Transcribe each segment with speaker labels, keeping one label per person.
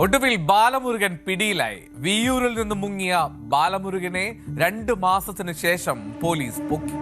Speaker 1: ഒടുവിൽ ബാലമുരുകൻ പിടിയിലായി. വിയ്യൂരിൽ നിന്ന് മുങ്ങിയ ബാലമുരുകനെ 2 മാസത്തിന് ശേഷം പോലീസ് പൊക്കി.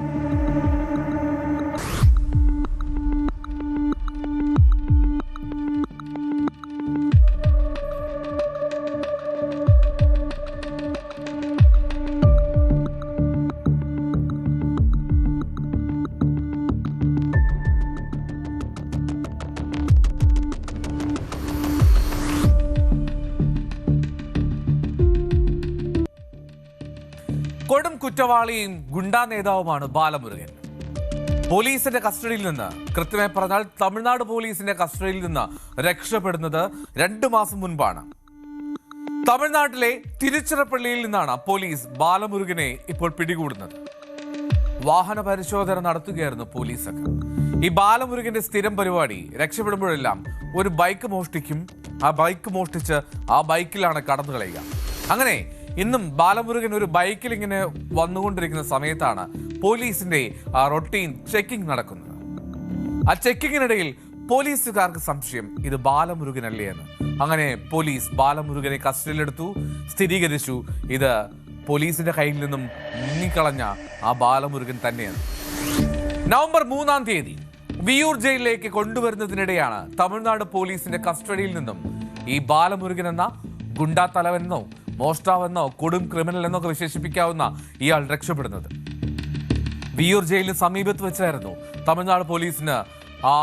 Speaker 1: കൊടും കുറ്റവാളിയും ഗുണ്ടാ നേതാവുമാണ് ബാലമുരുകൻ. പോലീസിന്റെ കസ്റ്റഡിയിൽ നിന്ന്, കൃത്യമായി പറഞ്ഞാൽ തമിഴ്നാട് പോലീസിന്റെ കസ്റ്റഡിയിൽ നിന്ന് രക്ഷപ്പെടുന്നത് 2 മാസം മുൻപാണ്. തമിഴ്നാട്ടിലെ തിരുച്ചിറപ്പള്ളിയിൽ നിന്നാണ് പോലീസ് ബാലമുരുകനെ ഇപ്പോൾ പിടികൂടുന്നത്. വാഹന പരിശോധന നടത്തുകയായിരുന്നു പോലീസൊക്കെ. ഈ ബാലമുരുകന്റെ സ്ഥിരം പരിപാടി രക്ഷപ്പെടുമ്പോഴെല്ലാം ഒരു ബൈക്ക് മോഷ്ടിക്കും, ആ ബൈക്ക് മോഷ്ടിച്ച് ആ ബൈക്കിലാണ് കടന്നു കളയുക. അങ്ങനെ ഇന്നും ബാലമുരുകൻ ഒരു ബൈക്കിൽ ഇങ്ങനെ വന്നുകൊണ്ടിരിക്കുന്ന സമയത്താണ് പോലീസിന്റെ റൊട്ടീൻ ചെക്കിംഗ് നടക്കുന്നത്. ആ ചെക്കിങ്ങിനിടയിൽ പോലീസുകാർക്ക് സംശയം ഇത് ബാലമുരുകനല്ലേ എന്ന്. അങ്ങനെ പോലീസ് ബാലമുരുകനെ കസ്റ്റഡിയിലെടുത്തു, സ്ഥിരീകരിച്ചു ഇത് പോലീസിന്റെ കയ്യിൽ നിന്നും മുങ്ങിക്കളഞ്ഞ ആ ബാലമുരുകൻ തന്നെയാണ്. നവംബർ 3-ാം തീയതി വിയ്യൂർ ജയിലിലേക്ക് കൊണ്ടുവരുന്നതിനിടെയാണ് തമിഴ്നാട് പോലീസിന്റെ കസ്റ്റഡിയിൽ നിന്നും ഈ ബാലമുരുകൻ എന്ന ഗുണ്ടാ തലവനെന്നോ മോഷ്ടാവെന്നോ കൊടും ക്രിമിനൽ എന്നൊക്കെ വിശേഷിപ്പിക്കാവുന്ന ഇയാൾ രക്ഷപ്പെടുന്നത്. വിയ്യൂർ ജയിലിന് സമീപത്ത് വെച്ചായിരുന്നു തമിഴ്നാട് പോലീസിന് ആ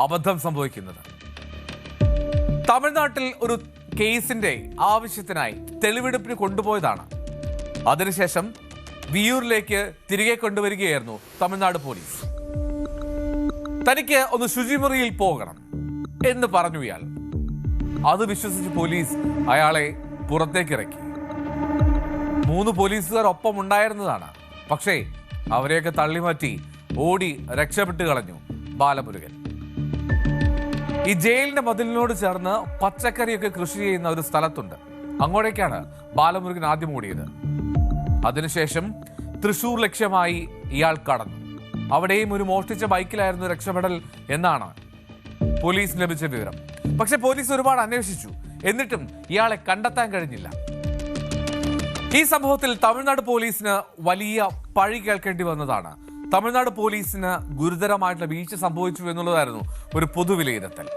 Speaker 1: അബദ്ധം സംഭവിക്കുന്നത്. തമിഴ്നാട്ടിൽ ഒരു കേസിന്റെ ആവശ്യത്തിനായി തെളിവെടുപ്പിന് കൊണ്ടുപോയതാണ്. അതിനുശേഷം വിയ്യൂരിലേക്ക് തിരികെ കൊണ്ടുവരികയായിരുന്നു തമിഴ്നാട് പോലീസ്. തനിക്ക് ഒന്ന് ശുചിമുറിയിൽ പോകണം എന്ന് പറഞ്ഞു ഇയാൾ. അത് വിശ്വസിച്ച് പോലീസ് അയാളെ പുറത്തേക്ക് ഇറക്കി. 3 പോലീസുകാർ ഒപ്പം ഉണ്ടായിരുന്നതാണ്. പക്ഷേ അവരെയൊക്കെ തള്ളിമാറ്റി ഓടി രക്ഷപ്പെട്ട് കളഞ്ഞു ബാലമുരുകൻ. ഈ ജയിലിന്റെ മതിലിനോട് ചേർന്ന് പച്ചക്കറിയൊക്കെ കൃഷി ചെയ്യുന്ന ഒരു സ്ഥലത്തുണ്ട്. അങ്ങോട്ടേക്കാണ് ബാലമുരുകൻ ആദ്യം ഓടിയത്. അതിനുശേഷം തൃശൂർ ലക്ഷ്യമായി ഇയാൾ കടന്നു. അവിടെയും ഒരു മോഷ്ടിച്ച ബൈക്കിലായിരുന്നു രക്ഷപ്പെടൽ എന്നാണ് പോലീസ് ലഭിച്ച വിവരം. പക്ഷെ പോലീസ് ഒരുപാട് അന്വേഷിച്ചു, എന്നിട്ടും ഇയാളെ കണ്ടെത്താൻ കഴിഞ്ഞില്ല. ഈ സംഭവത്തിൽ തമിഴ്നാട് പോലീസിന് വലിയ പഴി കേൾക്കേണ്ടി വന്നതാണ്. തമിഴ്നാട് പോലീസിന് ഗുരുതരമായിട്ടുള്ള വീഴ്ച സംഭവിച്ചു എന്നുള്ളതായിരുന്നു ഒരു പൊതുവിലയിരുത്തൽ.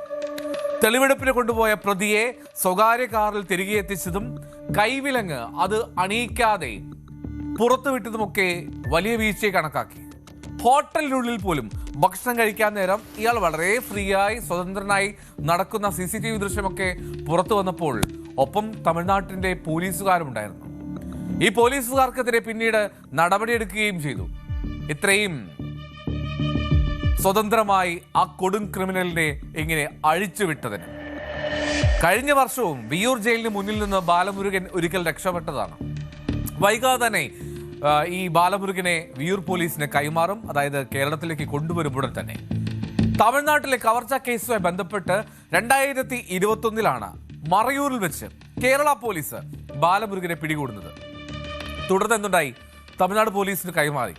Speaker 1: തെളിവെടുപ്പിന് കൊണ്ടുപോയ പ്രതിയെ സ്വകാര്യ കാറിൽ തിരികെ എത്തിച്ചതും കൈവിലങ്ങ് അത് അണിയിക്കാതെ പുറത്തുവിട്ടതുമൊക്കെ വലിയ വീഴ്ചയെ കണക്കാക്കി. ഹോട്ടലിനുള്ളിൽ പോലും ഭക്ഷണം കഴിക്കാൻ നേരം ഇയാൾ വളരെ ഫ്രീയായി സ്വതന്ത്രനായി നടക്കുന്ന CCTV ദൃശ്യമൊക്കെ പുറത്തു വന്നപ്പോൾ ഒപ്പം തമിഴ്നാട്ടിന്റെ പോലീസുകാരുണ്ടായിരുന്നു. ഈ പോലീസുകാർക്കെതിരെ പിന്നീട് നടപടിയെടുക്കുകയും ചെയ്തു. ഇത്രയും സ്വതന്ത്രമായി ആ കൊടും ക്രിമിനലിനെ ഇങ്ങനെ അഴിച്ചുവിട്ടതിന്. കഴിഞ്ഞ വർഷവും വിയ്യൂർ ജയിലിന് മുന്നിൽ നിന്ന് ബാലമുരുകൻ ഒരിക്കൽ രക്ഷപ്പെട്ടതാണ്. വൈകാതെ തന്നെ ഈ ബാലമുരുകനെ വിയ്യൂർ പോലീസിന് കൈമാറും. അതായത് കേരളത്തിലേക്ക് കൊണ്ടുവരുമ്പോൾ തന്നെ. തമിഴ്നാട്ടിലെ കവർച്ച കേസുമായി ബന്ധപ്പെട്ട് 2021 മറയൂരിൽ വെച്ച് കേരള പോലീസ് ബാലമുരുകനെ പിടികൂടുന്നത്. തുടർന്ന് എന്തുണ്ടായി? തമിഴ്നാട് പോലീസിന് കൈമാറി.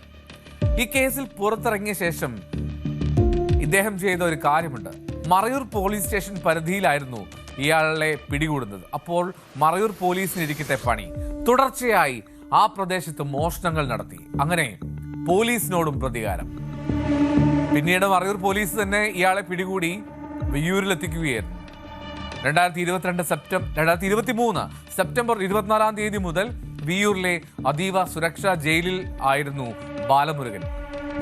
Speaker 1: ഈ കേസിൽ പുറത്തിറങ്ങിയ ശേഷം ഇദ്ദേഹം ചെയ്ത ഒരു കാര്യമുണ്ട്. മറയൂർ പോലീസ് സ്റ്റേഷൻ പരിധിയിലായിരുന്നു ഇയാളെ പിടികൂടുന്നത്. അപ്പോൾ മറയൂർ പോലീസിന് ഇരിക്കട്ടെ പണി. തുടർച്ചയായി ആ പ്രദേശത്ത് മോഷണങ്ങൾ നടത്തി. അങ്ങനെ പോലീസിനോടും പ്രതികാരം. പിന്നീട് മറയൂർ പോലീസ് തന്നെ ഇയാളെ പിടികൂടി വിയ്യൂരിലെത്തിക്കുകയായിരുന്നു. 2023 സെപ്റ്റംബർ 24-ാം തീയതി മുതൽ വിയ്യൂരിലെ അതീവ സുരക്ഷാ ജയിലിൽ ആയിരുന്നു ബാലമുരുകൻ.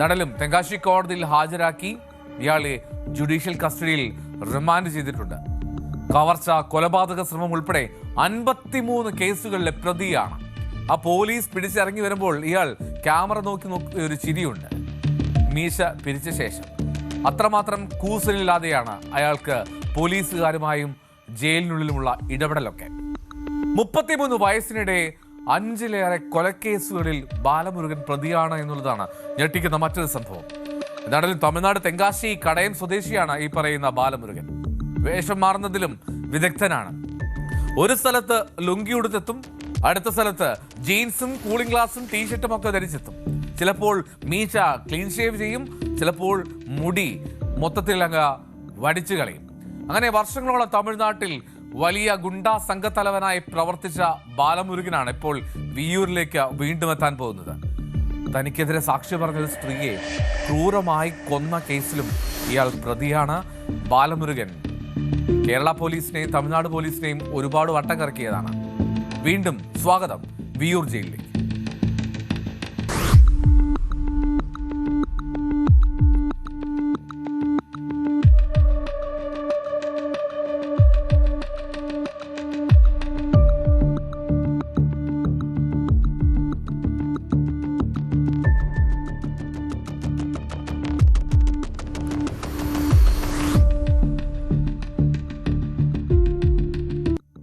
Speaker 1: നടലും തെങ്കാശി കോടതിയിൽ ഹാജരാക്കി ഇയാളെ ജുഡീഷ്യൽ കസ്റ്റഡിയിൽ റിമാൻഡ് ചെയ്തിട്ടുണ്ട്. കവർച്ച, കൊലപാതക ശ്രമം ഉൾപ്പെടെ 53 കേസുകളിലെ പ്രതിയാണ്. ആ പോലീസ് പിടിച്ചിറങ്ങി വരുമ്പോൾ ഇയാൾ ക്യാമറ നോക്കി ഒരു ചിരിയുണ്ട്, മീശ പിരിച്ച ശേഷം. അത്രമാത്രം കൂസലില്ലാതെയാണ് അയാൾക്ക് പോലീസുകാരുമായും ജയിലിനുള്ളിലുമുള്ള ഇടപെടലൊക്കെ. 33 വയസ്സിനിടെ 5-ലേറെ കൊലക്കേസുകളിൽ ബാലമുരുകൻ പ്രതിയാണ് എന്നുള്ളതാണ് ഞെട്ടിക്കുന്ന മറ്റൊരു സംഭവം. എന്നാലും തമിഴ്നാട് തെങ്കാശി കടയം സ്വദേശിയാണ് ഈ പറയുന്ന ബാലമുരുകൻ. വേഷം മാറുന്നതിലും വിദഗ്ധനാണ്. ഒരു സ്ഥലത്ത് ലുങ്കി ഉടുത്തെത്തും, അടുത്ത സ്ഥലത്ത് ജീൻസും കൂളിംഗ് ഗ്ലാസും ടീഷർട്ടും ഒക്കെ ധരിച്ചെത്തും. ചിലപ്പോൾ മീശ ക്ലീൻ ഷേവ് ചെയ്യും, ചിലപ്പോൾ മുടി മൊത്തത്തിൽ അങ്ങ് വടിച്ചു കളയും. അങ്ങനെ വർഷങ്ങളോളം തമിഴ്നാട്ടിൽ വലിയ ഗുണ്ടാ സംഘത്തലവനായി പ്രവർത്തിച്ച ബാലമുരുകനാണ് ഇപ്പോൾ വിയ്യൂരിലേക്ക് വീണ്ടും എത്താൻ പോകുന്നത്. തനിക്കെതിരെ സാക്ഷി പറഞ്ഞ സ്ത്രീയെ ക്രൂരമായി കൊന്ന കേസിലും ഇയാൾ പ്രതിയാണ്. ബാലമുരുകൻ കേരള പോലീസിനെയും തമിഴ്നാട് പോലീസിനെയും ഒരുപാട് വട്ടം കറക്കിയതാണ്. വീണ്ടും സ്വാഗതം വിയ്യൂർ ജയിലിലേക്ക്.